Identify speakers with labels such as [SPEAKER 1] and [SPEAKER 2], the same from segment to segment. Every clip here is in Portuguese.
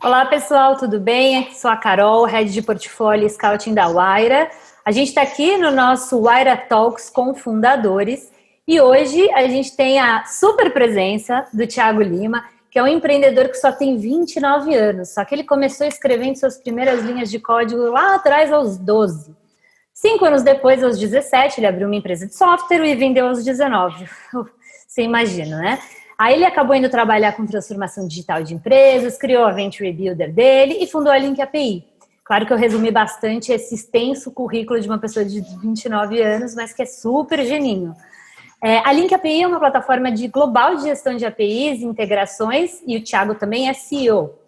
[SPEAKER 1] Olá, pessoal, tudo bem? Aqui sou a Carol, Head de Portfólio e Scouting da Wayra. A gente está aqui no nosso Wayra Talks com fundadores e hoje a gente tem a super presença do Thiago Lima, que é um empreendedor que só tem 29 anos, só que ele começou escrevendo suas primeiras linhas de código lá atrás aos 12. 5 anos depois, aos 17, ele abriu uma empresa de software e vendeu aos 19. Você imagina, né? Aí ele acabou indo trabalhar com transformação digital de empresas, criou a Venture Builder dele e fundou a Link API. Claro que eu resumi bastante esse extenso currículo de uma pessoa de 29 anos, mas que é super geninho. A Link API é uma plataforma global de gestão de APIs, integrações, e o Thiago também é CEO.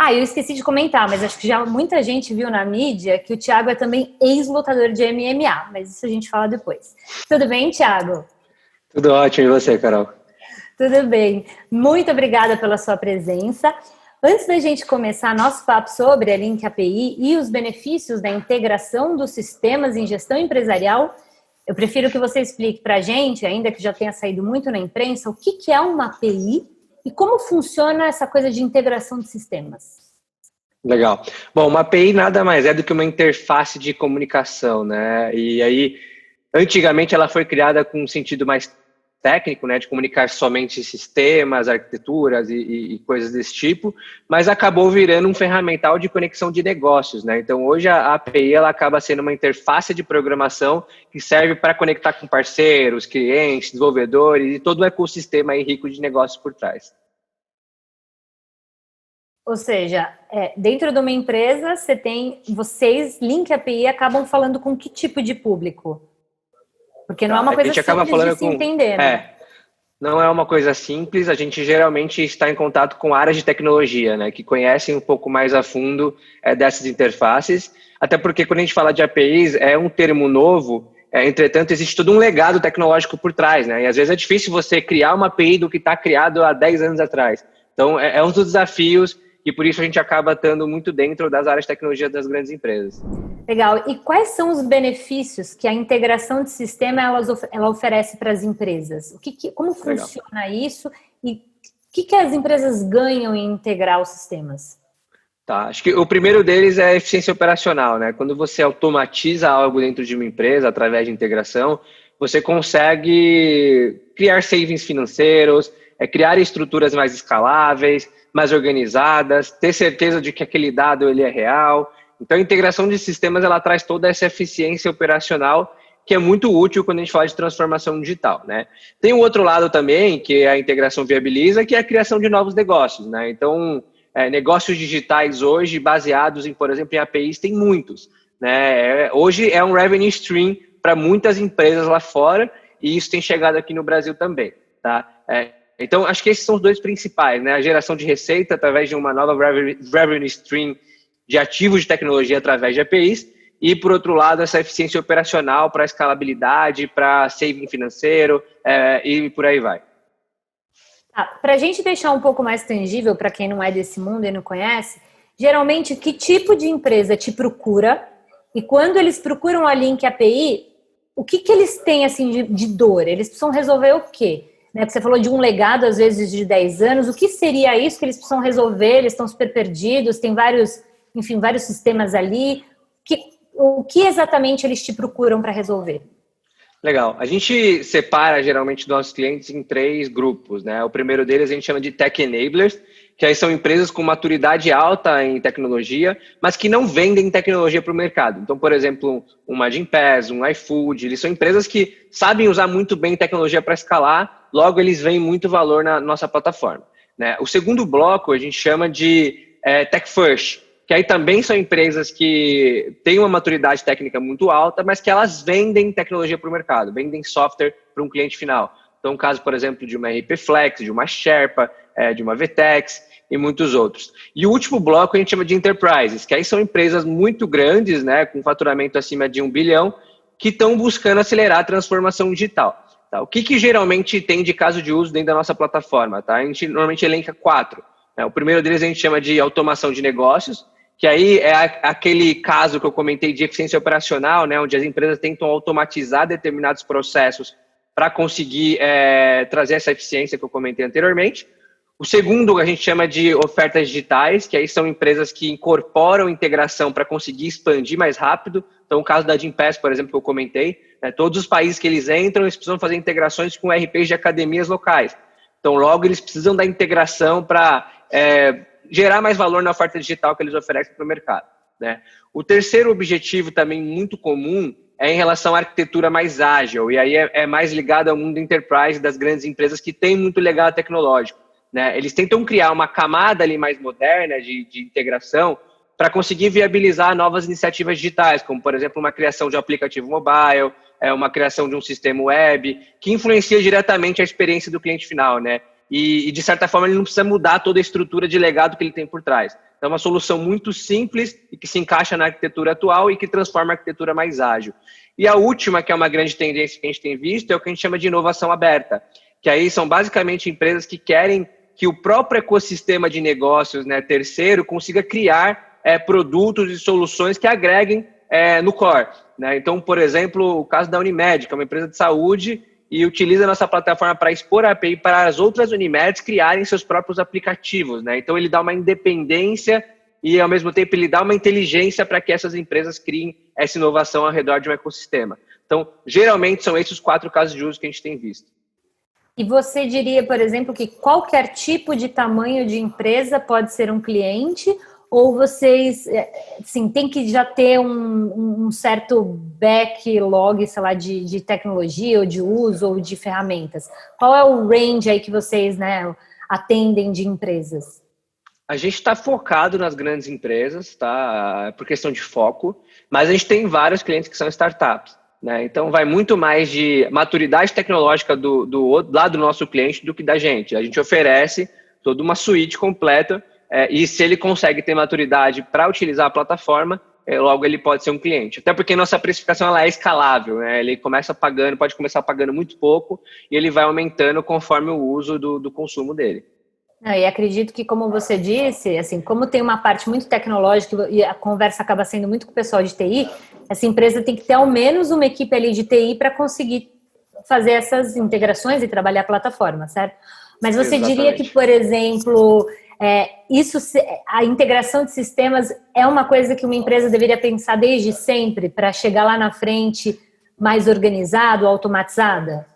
[SPEAKER 1] Eu esqueci de comentar, mas acho que já muita gente viu na mídia que o Thiago é também ex-lutador de MMA, mas isso a gente fala depois. Tudo bem, Thiago?
[SPEAKER 2] Tudo ótimo, e você, Carol?
[SPEAKER 1] Tudo bem. Muito obrigada pela sua presença. Antes da gente começar nosso papo sobre a Link API e os benefícios da integração dos sistemas em gestão empresarial, eu prefiro que você explique para a gente, ainda que já tenha saído muito na imprensa, o que é uma API e como funciona essa coisa de integração de sistemas.
[SPEAKER 2] Legal. Bom, uma API nada mais é do que uma interface de comunicação, né? E aí, antigamente ela foi criada com um sentido mais técnico, né, de comunicar somente sistemas, arquiteturas e coisas desse tipo, mas acabou virando um ferramental de conexão de negócios, né? Então, hoje a API ela acaba sendo uma interface de programação que serve para conectar com parceiros, clientes, desenvolvedores e todo o ecossistema aí rico de negócios por trás.
[SPEAKER 1] Ou seja, dentro de uma empresa, vocês, Link API, acabam falando com que tipo de público? Porque não é uma coisa simples de se entender, né?
[SPEAKER 2] Não é uma coisa simples, a gente geralmente está em contato com áreas de tecnologia, né, que conhecem um pouco mais a fundo dessas interfaces, até porque quando a gente fala de APIs, é um termo novo, entretanto existe todo um legado tecnológico por trás, né, e às vezes é difícil você criar uma API do que está criado há 10 anos atrás. Então, é um dos desafios e por isso a gente acaba estando muito dentro das áreas de tecnologia das grandes empresas.
[SPEAKER 1] Legal. E quais são os benefícios que a integração de sistema ela oferece para as empresas? Como funciona isso e o que as empresas ganham em integrar os sistemas?
[SPEAKER 2] Tá, acho que o primeiro deles é a eficiência operacional, né? Quando você automatiza algo dentro de uma empresa através de integração, você consegue criar savings financeiros, criar estruturas mais escaláveis, mais organizadas, ter certeza de que aquele dado ele é real. Então, a integração de sistemas ela traz toda essa eficiência operacional que é muito útil quando a gente fala de transformação digital, né? Tem um outro lado também que a integração viabiliza, que é a criação de novos negócios, né? Então, negócios digitais hoje baseados em, por exemplo, em APIs, tem muitos, né? Hoje é um revenue stream para muitas empresas lá fora e isso tem chegado aqui no Brasil também, tá? Então, acho que esses são os dois principais, né? A geração de receita através de uma nova revenue stream de ativos de tecnologia através de APIs e, por outro lado, essa eficiência operacional para escalabilidade, para saving financeiro e por aí vai.
[SPEAKER 1] Para a gente deixar um pouco mais tangível para quem não é desse mundo e não conhece, geralmente que tipo de empresa te procura e quando eles procuram a Link API, o que eles têm assim de dor? Eles precisam resolver o quê? Né, você falou de um legado, às vezes, de 10 anos. O que seria isso que eles precisam resolver? Eles estão super perdidos, tem vários sistemas ali. O que exatamente eles te procuram para resolver?
[SPEAKER 2] Legal. A gente separa, geralmente, nossos clientes em 3 grupos, né? O primeiro deles a gente chama de Tech Enablers, que aí são empresas com maturidade alta em tecnologia, mas que não vendem tecnologia para o mercado. Então, por exemplo, um Magimpass, um iFood, eles são empresas que sabem usar muito bem tecnologia para escalar, logo eles veem muito valor na nossa plataforma, né? O segundo bloco a gente chama de Tech First, que aí também são empresas que têm uma maturidade técnica muito alta, mas que elas vendem tecnologia para o mercado, vendem software para um cliente final. Então, o caso, por exemplo, de uma RP Flex, de uma Sherpa, de uma VTEX e muitos outros. E o último bloco a gente chama de Enterprises, que aí são empresas muito grandes, né, com faturamento acima de 1 bilhão, que estão buscando acelerar a transformação digital. Tá? O que geralmente tem de caso de uso dentro da nossa plataforma? Tá? A gente normalmente elenca 4. Né? O primeiro deles a gente chama de automação de negócios, que aí é aquele caso que eu comentei de eficiência operacional, né, onde as empresas tentam automatizar determinados processos para conseguir trazer essa eficiência que eu comentei anteriormente. O segundo a gente chama de ofertas digitais, que aí são empresas que incorporam integração para conseguir expandir mais rápido. Então, o caso da Gympass, por exemplo, que eu comentei, né, todos os países que eles entram, eles precisam fazer integrações com RPs de academias locais. Então, logo, eles precisam da integração para gerar mais valor na oferta digital que eles oferecem para o mercado, né? O terceiro objetivo também muito comum é em relação à arquitetura mais ágil, e aí é mais ligado ao mundo enterprise das grandes empresas que têm muito legado tecnológico, né? Eles tentam criar uma camada ali mais moderna de integração para conseguir viabilizar novas iniciativas digitais, como, por exemplo, uma criação de um aplicativo mobile, uma criação de um sistema web, que influencia diretamente a experiência do cliente final, né? E, de certa forma, ele não precisa mudar toda a estrutura de legado que ele tem por trás. Então, é uma solução muito simples e que se encaixa na arquitetura atual e que transforma a arquitetura mais ágil. E a última, que é uma grande tendência que a gente tem visto, é o que a gente chama de inovação aberta, que aí são basicamente empresas que querem que o próprio ecossistema de negócios, né, terceiro, consiga criar produtos e soluções que agreguem no core, né? Então, por exemplo, o caso da Unimed, que é uma empresa de saúde e utiliza a nossa plataforma para expor a API para as outras Unimeds criarem seus próprios aplicativos, né? Então, ele dá uma independência e, ao mesmo tempo, ele dá uma inteligência para que essas empresas criem essa inovação ao redor de um ecossistema. Então, geralmente, são esses os 4 casos de uso que a gente tem visto.
[SPEAKER 1] E você diria, por exemplo, que qualquer tipo de tamanho de empresa pode ser um cliente, ou vocês, assim, tem que já ter um certo backlog, sei lá, de tecnologia, ou de uso, ou de ferramentas? Qual é o range aí que vocês, né, atendem de empresas?
[SPEAKER 2] A gente está focado nas grandes empresas, tá? Por questão de foco, mas a gente tem vários clientes que são startups, né? Então, vai muito mais de maturidade tecnológica do lado do nosso cliente do que da gente. A gente oferece toda uma suíte completa e se ele consegue ter maturidade para utilizar a plataforma, logo ele pode ser um cliente. Até porque nossa precificação ela é escalável, né? Ele pode começar pagando muito pouco e ele vai aumentando conforme o uso do consumo dele.
[SPEAKER 1] E acredito que, como você disse, assim, como tem uma parte muito tecnológica e a conversa acaba sendo muito com o pessoal de TI, essa empresa tem que ter ao menos uma equipe ali de TI para conseguir fazer essas integrações e trabalhar a plataforma, certo? Mas você diria que, por exemplo, a integração de sistemas é uma coisa que uma empresa deveria pensar desde sempre para chegar lá na frente mais organizado, automatizada?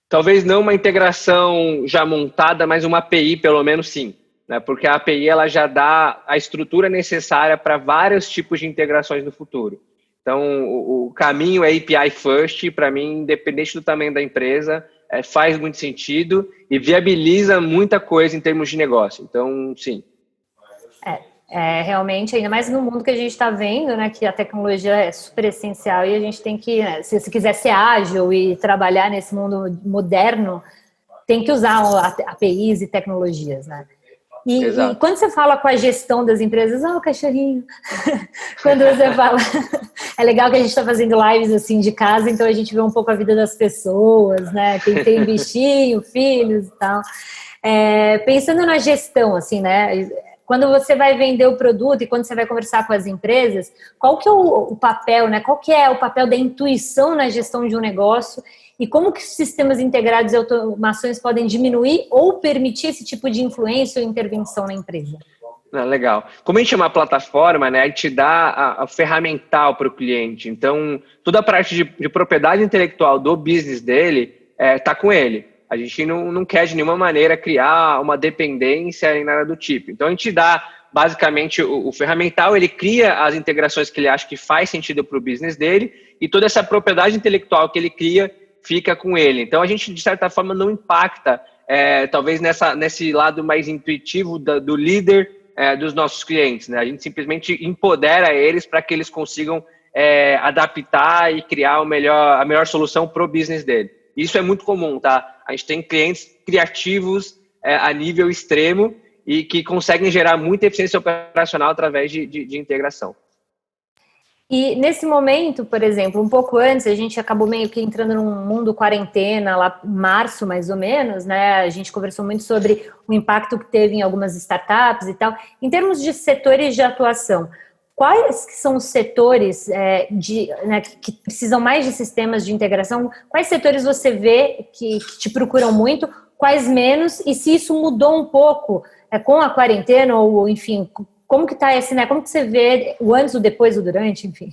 [SPEAKER 2] Talvez não uma integração já montada, mas uma API pelo menos sim, né? Porque a API ela já dá a estrutura necessária para vários tipos de integrações no futuro. Então, o caminho é API first, para mim, independente do tamanho da empresa, faz muito sentido e viabiliza muita coisa em termos de negócio. Então, sim.
[SPEAKER 1] Realmente, ainda mais no mundo que a gente está vendo, né, que a tecnologia é super essencial e a gente tem que, né, se quiser ser ágil e trabalhar nesse mundo moderno, tem que usar APIs e tecnologias, né? E quando você fala com a gestão das empresas, o cachorrinho, quando você fala, é legal que a gente está fazendo lives assim de casa, então a gente vê um pouco a vida das pessoas, né? Quem tem bichinho, filhos e tal. Pensando na gestão, assim, né? Quando você vai vender o produto e quando você vai conversar com as empresas, qual que é o papel, né? Qual que é o papel da intuição na gestão de um negócio e como que sistemas integrados e automações podem diminuir ou permitir esse tipo de influência ou intervenção na empresa?
[SPEAKER 2] Legal. Como a gente chama a plataforma, né? A gente dá a ferramental para o cliente. Então, toda a parte de propriedade intelectual do business dele está com ele. A gente não quer de nenhuma maneira criar uma dependência nem nada do tipo. Então, a gente dá basicamente o ferramental, ele cria as integrações que ele acha que faz sentido para o business dele e toda essa propriedade intelectual que ele cria fica com ele. Então, a gente, de certa forma, não impacta, talvez, nesse lado mais intuitivo do líder dos nossos clientes, né? A gente simplesmente empodera eles para que eles consigam adaptar e criar a melhor solução para o business dele. Isso é muito comum, tá? A gente tem clientes criativos a nível extremo e que conseguem gerar muita eficiência operacional através de integração.
[SPEAKER 1] E nesse momento, por exemplo, um pouco antes, a gente acabou meio que entrando num mundo quarentena, lá em março mais ou menos, né? A gente conversou muito sobre o impacto que teve em algumas startups e tal. Em termos de setores de atuação, quais que são os setores que precisam mais de sistemas de integração? Quais setores você vê que te procuram muito? quais menos, e se isso mudou um pouco com a quarentena, ou enfim, como que tá esse, né? Como que você vê o antes, o depois, o durante, enfim?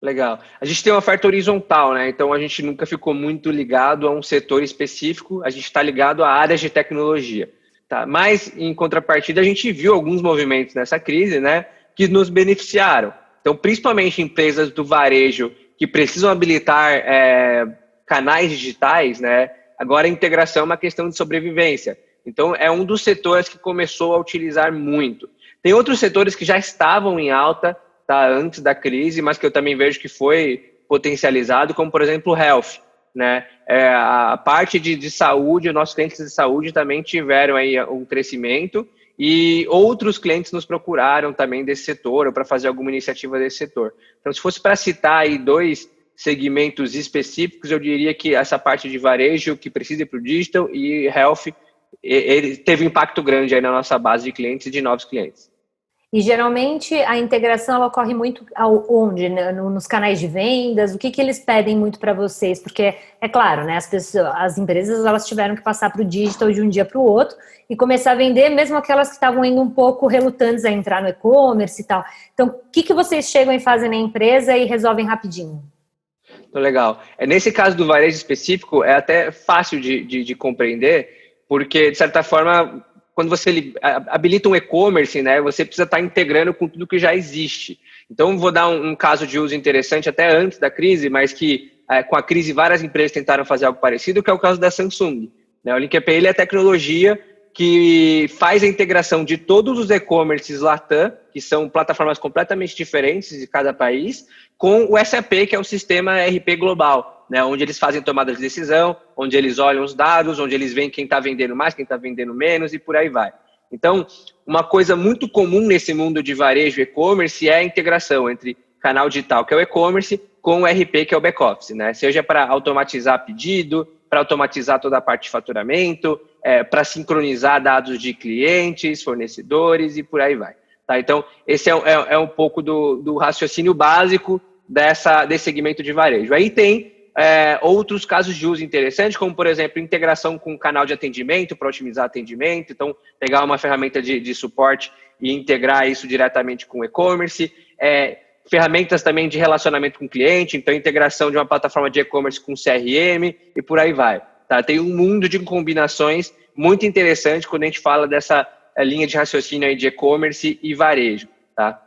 [SPEAKER 2] Legal. A gente tem uma oferta horizontal, né? Então a gente nunca ficou muito ligado a um setor específico, a gente está ligado a áreas de tecnologia. Tá? Mas, em contrapartida, a gente viu alguns movimentos nessa crise, né, que nos beneficiaram. Então, principalmente empresas do varejo que precisam habilitar canais digitais, né? Agora a integração é uma questão de sobrevivência. Então, é um dos setores que começou a utilizar muito. Tem outros setores que já estavam em alta, tá, antes da crise, mas que eu também vejo que foi potencializado, como, por exemplo, o health, né? A parte de saúde, os nossos clientes de saúde também tiveram aí um crescimento e outros clientes nos procuraram também desse setor ou para fazer alguma iniciativa desse setor. Então, se fosse para citar aí 2 segmentos específicos, eu diria que essa parte de varejo que precisa ir para o digital e health, ele teve um impacto grande aí na nossa base de clientes e de novos clientes.
[SPEAKER 1] E geralmente a integração ela ocorre muito onde? Né? Nos canais de vendas? O que eles pedem muito para vocês? Porque, é claro, né, as empresas elas tiveram que passar para o digital de um dia para o outro e começar a vender, mesmo aquelas que estavam indo um pouco relutantes a entrar no e-commerce e tal. Então, o que vocês chegam e fazem na empresa e resolvem rapidinho?
[SPEAKER 2] Então, legal. Nesse caso do varejo específico, é até fácil de compreender, porque, de certa forma, quando você habilita um e-commerce, né, você precisa estar integrando com tudo que já existe. Então, vou dar um caso de uso interessante até antes da crise, mas que com a crise várias empresas tentaram fazer algo parecido, que é o caso da Samsung. Né? O Link API é a tecnologia que faz a integração de todos os e-commerces Latam, que são plataformas completamente diferentes de cada país, com o SAP, que é o sistema ERP global, né, onde eles fazem tomada de decisão, onde eles olham os dados, onde eles veem quem está vendendo mais, quem está vendendo menos e por aí vai. Então, uma coisa muito comum nesse mundo de varejo e e-commerce é a integração entre canal digital, que é o e-commerce, com o ERP, que é o back-office, né? Seja para automatizar pedido, para automatizar toda a parte de faturamento, para sincronizar dados de clientes, fornecedores e por aí vai. Tá? Então, esse é um pouco do raciocínio básico desse segmento de varejo. Aí tem outros casos de uso interessantes, como, por exemplo, integração com o canal de atendimento para otimizar atendimento. Então, pegar uma ferramenta de suporte e integrar isso diretamente com o e-commerce. Ferramentas também de relacionamento com o cliente, então integração de uma plataforma de e-commerce com CRM e por aí vai. Tá? Tem um mundo de combinações muito interessante quando a gente fala dessa linha de raciocínio aí de e-commerce e varejo. Tá?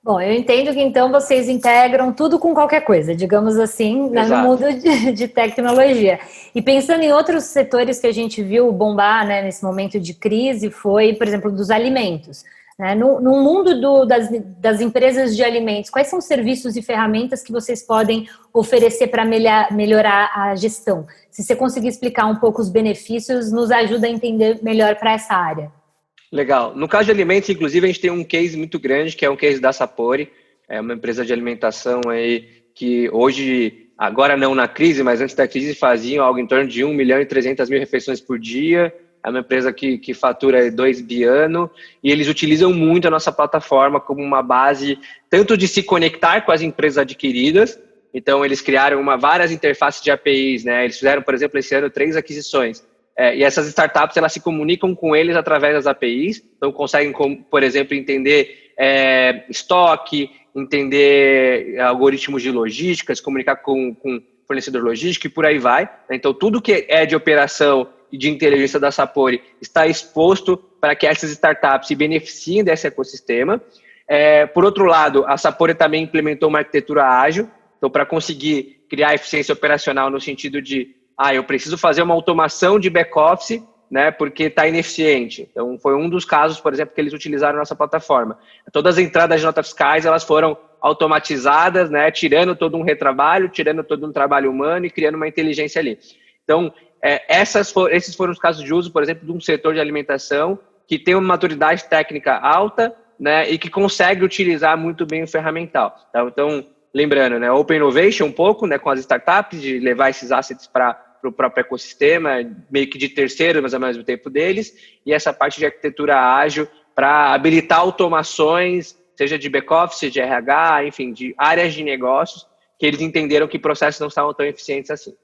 [SPEAKER 1] Bom, eu entendo que então vocês integram tudo com qualquer coisa, digamos assim, né, no mundo de tecnologia. E pensando em outros setores que a gente viu bombar, né, nesse momento de crise, foi, por exemplo, dos alimentos. Né? No mundo das empresas de alimentos, quais são os serviços e ferramentas que vocês podem oferecer para melhorar a gestão? Se você conseguir explicar um pouco os benefícios, nos ajuda a entender melhor para essa área.
[SPEAKER 2] Legal. No caso de alimentos, inclusive, a gente tem um case muito grande, que é um case da Sapori, é uma empresa de alimentação aí que hoje, agora não na crise, mas antes da crise faziam algo em torno de 1.300.000 refeições por dia. É uma empresa que fatura 2 bi ano e eles utilizam muito a nossa plataforma como uma base tanto de se conectar com as empresas adquiridas. Então, eles criaram várias interfaces de APIs, né? Eles fizeram, por exemplo, esse ano 3 aquisições. E essas startups, elas se comunicam com eles através das APIs. Então, conseguem, por exemplo, entender estoque, entender algoritmos de logística, se comunicar com fornecedor logístico e por aí vai. Então, tudo que é de operação e de inteligência da Sapori está exposto para que essas startups se beneficiem desse ecossistema. Por outro lado, a Sapori também implementou uma arquitetura ágil, então para conseguir criar eficiência operacional no sentido de eu preciso fazer uma automação de back-office, né, porque está ineficiente. Então, foi um dos casos, por exemplo, que eles utilizaram a nossa plataforma. Todas as entradas de notas fiscais, elas foram automatizadas, né, tirando todo um retrabalho, tirando todo um trabalho humano e criando uma inteligência ali. Então, esses foram os casos de uso, por exemplo, de um setor de alimentação que tem uma maturidade técnica alta, né, e que consegue utilizar muito bem o ferramental. Tá? Então, lembrando, né, Open Innovation um pouco, né, com as startups, de levar esses assets para o próprio ecossistema, meio que de terceiro, mas ao mesmo tempo deles, e essa parte de arquitetura ágil para habilitar automações, seja de back-office, de RH, enfim, de áreas de negócios, que eles entenderam que processos não estavam tão eficientes assim.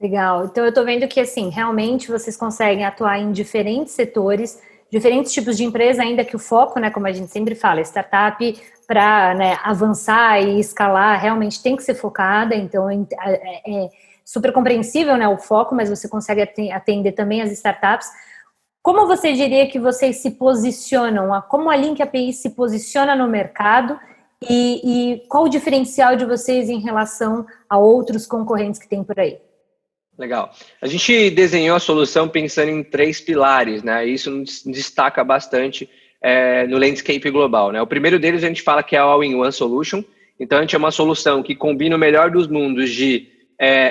[SPEAKER 1] Legal. Então, eu estou vendo que, assim, realmente vocês conseguem atuar em diferentes setores, diferentes tipos de empresa, ainda que o foco, né, como a gente sempre fala, startup para, né, avançar e escalar realmente tem que ser focada, então é super compreensível, né, o foco, mas você consegue atender também as startups. Como você diria que vocês se posicionam? Como a Link API se posiciona no mercado e qual o diferencial de vocês em relação a outros concorrentes que tem por aí?
[SPEAKER 2] Legal. A gente desenhou a solução pensando em 3 pilares, né? Isso nos destaca bastante no landscape global, né? O primeiro deles a gente fala que é a All-in-One Solution. Então, a gente é uma solução que combina o melhor dos mundos de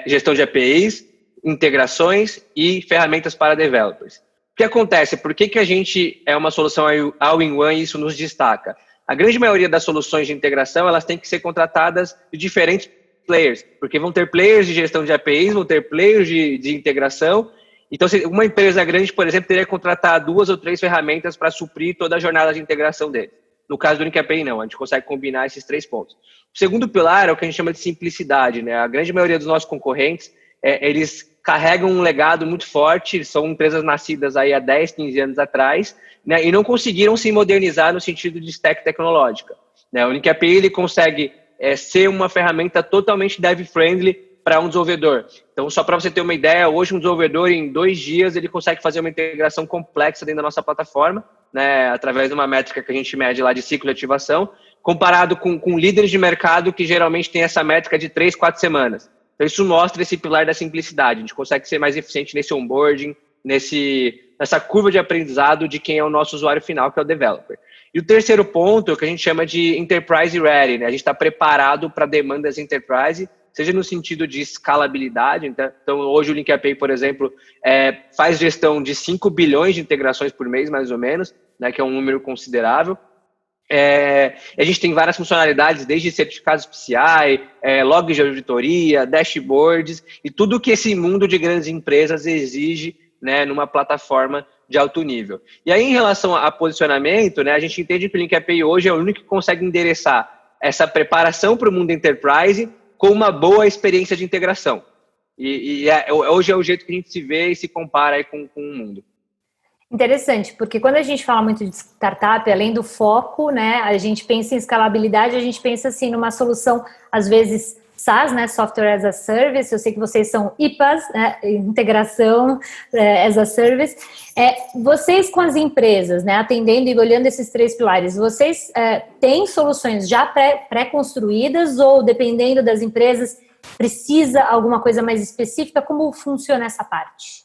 [SPEAKER 2] gestão de APIs, integrações e ferramentas para developers. O que acontece? Por que a gente é uma solução All-in-One e isso nos destaca? A grande maioria das soluções de integração, elas têm que ser contratadas de diferentes players, porque vão ter players de gestão de APIs, vão ter players de integração. Então, se uma empresa grande, por exemplo, teria que contratar 2 ou 3 ferramentas para suprir toda a jornada de integração dele. No caso do Link API, não. A gente consegue combinar esses 3 pontos. O segundo pilar é o que a gente chama de simplicidade, né? A grande maioria dos nossos concorrentes, eles carregam um legado muito forte, são empresas nascidas aí há 10, 15 anos atrás, né? E não conseguiram se modernizar no sentido de stack tecnológica, né? O Link API, ele consegue ser uma ferramenta totalmente dev-friendly para um desenvolvedor. Então, só para você ter uma ideia, hoje um desenvolvedor, em 2 dias, ele consegue fazer uma integração complexa dentro da nossa plataforma, né, através de uma métrica que a gente mede lá de ciclo de ativação, comparado com líderes de mercado que geralmente tem essa métrica de 3, 4 semanas. Então, isso mostra esse pilar da simplicidade. A gente consegue ser mais eficiente nesse onboarding, nessa curva de aprendizado de quem é o nosso usuário final, que é o developer. E o terceiro ponto é o que a gente chama de Enterprise Ready, né? A gente está preparado para demandas Enterprise, seja no sentido de escalabilidade. Então, hoje o Link API, por exemplo, faz gestão de 5 bilhões de integrações por mês, mais ou menos, né? Que é um número considerável. A gente tem várias funcionalidades, desde certificados PCI, logs de auditoria, dashboards, e tudo que esse mundo de grandes empresas exige, né, numa plataforma de alto nível. E aí, em relação a posicionamento, né, a gente entende que o Link API hoje é o único que consegue endereçar essa preparação para o mundo enterprise com uma boa experiência de integração. Hoje é o jeito que a gente se vê e se compara aí com o mundo.
[SPEAKER 1] Interessante, porque quando a gente fala muito de startup, além do foco, né, a gente pensa em escalabilidade, a gente pensa assim numa solução, às vezes, SaaS, né, Software as a Service. Eu sei que vocês são IPAs, né, Integração as a Service. Vocês com as empresas, né, atendendo e olhando esses 3 pilares, vocês têm soluções já pré-construídas ou, dependendo das empresas, precisa alguma coisa mais específica? Como funciona essa parte?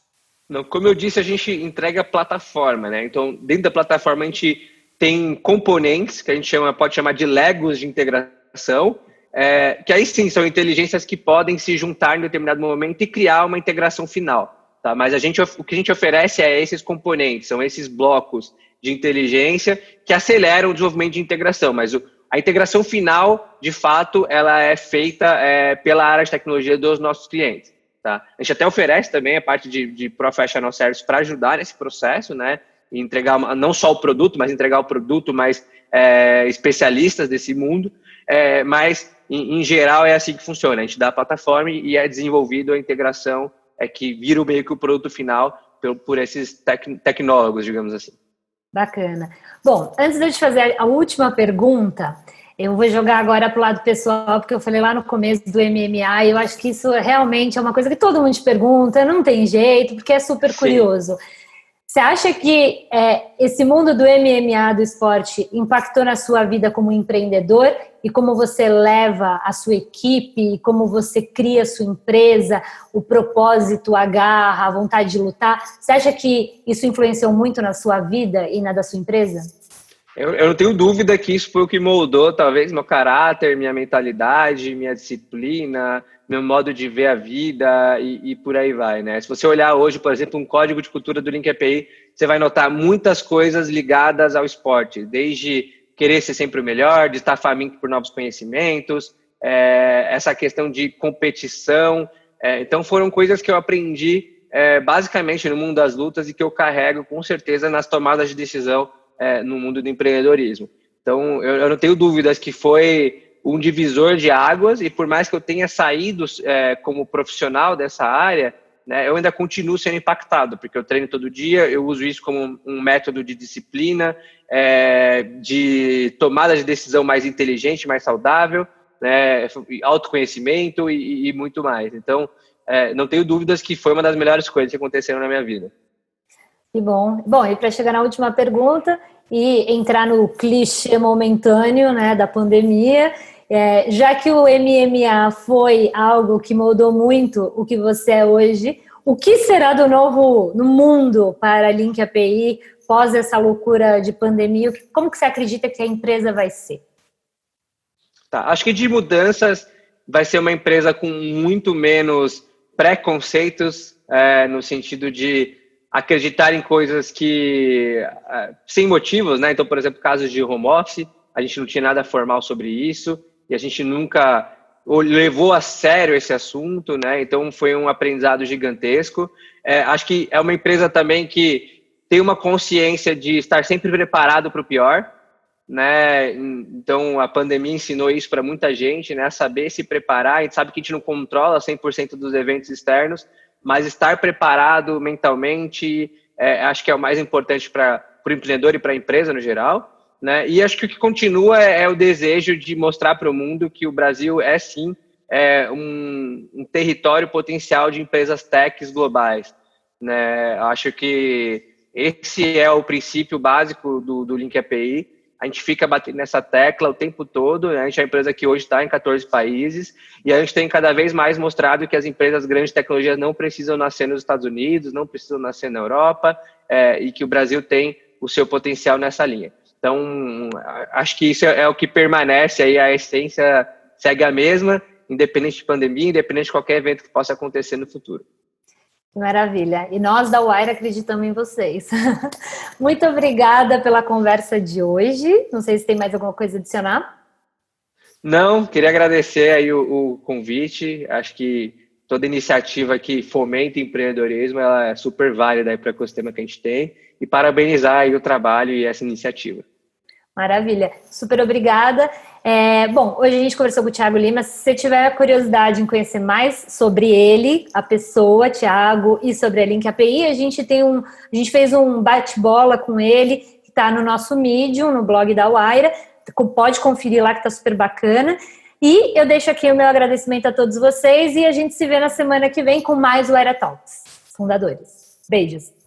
[SPEAKER 2] Não, como eu disse, a gente entrega plataforma, né? Então, dentro da plataforma, a gente tem componentes que a gente pode chamar de Legos de integração, que aí sim são inteligências que podem se juntar em determinado momento e criar uma integração final. Tá? Mas o que a gente oferece é esses componentes, são esses blocos de inteligência que aceleram o desenvolvimento de integração. Mas a integração final, de fato, ela é feita pela área de tecnologia dos nossos clientes. Tá? A gente até oferece também a parte de Professional Service para ajudar nesse processo, né? E entregar não só o produto, mas entregar o produto mais especialistas desse mundo. Mas, em geral, é assim que funciona. A gente dá a plataforma e é desenvolvido a integração que vira meio que o produto final por esses tecnólogos, digamos assim.
[SPEAKER 1] Bacana. Bom, antes de eu te fazer a última pergunta, eu vou jogar agora para o lado pessoal, porque eu falei lá no começo do MMA, e eu acho que isso realmente é uma coisa que todo mundo te pergunta, não tem jeito, porque é super curioso. Você acha que esse mundo do MMA, do esporte, impactou na sua vida como empreendedor e como você leva a sua equipe, como você cria a sua empresa, o propósito, a garra, a vontade de lutar? Você acha que isso influenciou muito na sua vida e na da sua empresa?
[SPEAKER 2] Eu não tenho dúvida que isso foi o que moldou, talvez, meu caráter, minha mentalidade, minha disciplina, meu modo de ver a vida e por aí vai, né? Se você olhar hoje, por exemplo, um código de cultura do Link API, você vai notar muitas coisas ligadas ao esporte, desde querer ser sempre o melhor, de estar faminto por novos conhecimentos, essa questão de competição. Então, foram coisas que eu aprendi basicamente no mundo das lutas e que eu carrego, com certeza, nas tomadas de decisão no mundo do empreendedorismo. Então, eu não tenho dúvidas que foi um divisor de águas, e por mais que eu tenha saído como profissional dessa área, né, eu ainda continuo sendo impactado, porque eu treino todo dia, eu uso isso como um método de disciplina, de tomada de decisão mais inteligente, mais saudável, né, autoconhecimento e muito mais. Então, não tenho dúvidas que foi uma das melhores coisas que aconteceram na minha vida.
[SPEAKER 1] Que bom. Bom, e para chegar na última pergunta e entrar no clichê momentâneo, né, da pandemia, já que o MMA foi algo que moldou muito o que você é hoje, o que será do novo no mundo para a Link API pós essa loucura de pandemia? Como que você acredita que a empresa vai ser?
[SPEAKER 2] Tá, acho que de mudanças vai ser uma empresa com muito menos preconceitos, no sentido de acreditar em coisas que sem motivos, né? Então, por exemplo, casos de home office, a gente não tinha nada formal sobre isso e a gente nunca levou a sério esse assunto, né? Então, foi um aprendizado gigantesco. Acho que é uma empresa também que tem uma consciência de estar sempre preparado para o pior, né? Então, a pandemia ensinou isso para muita gente, né? Saber se preparar. A gente sabe que a gente não controla 100% dos eventos externos, mas estar preparado mentalmente, acho que é o mais importante para o empreendedor e para a empresa no geral, né? E acho que o que continua é o desejo de mostrar para o mundo que o Brasil é sim um território potencial de empresas techs globais, né? Acho que esse é o princípio básico do Link API. A gente fica batendo nessa tecla o tempo todo, né? A gente é uma empresa que hoje está em 14 países e a gente tem cada vez mais mostrado que as empresas grandes de tecnologia não precisam nascer nos Estados Unidos, não precisam nascer na Europa, e que o Brasil tem o seu potencial nessa linha. Então, acho que isso é o que permanece aí, a essência segue a mesma, independente de pandemia, independente de qualquer evento que possa acontecer no futuro.
[SPEAKER 1] Maravilha. E nós da Wire acreditamos em vocês. Muito obrigada pela conversa de hoje. Não sei se tem mais alguma coisa a adicionar.
[SPEAKER 2] Não, queria agradecer aí o convite. Acho que toda iniciativa que fomenta empreendedorismo, ela é super válida para o ecossistema que a gente tem. E parabenizar aí o trabalho e essa iniciativa.
[SPEAKER 1] Maravilha. Super obrigada. Bom, hoje a gente conversou com o Thiago Lima. Se você tiver curiosidade em conhecer mais sobre ele, a pessoa, Thiago, e sobre a Link API, a gente fez um bate-bola com ele, que está no nosso Medium, no blog da Wire. Pode conferir lá que está super bacana. E eu deixo aqui o meu agradecimento a todos vocês e a gente se vê na semana que vem com mais Wire Talks. Fundadores. Beijos.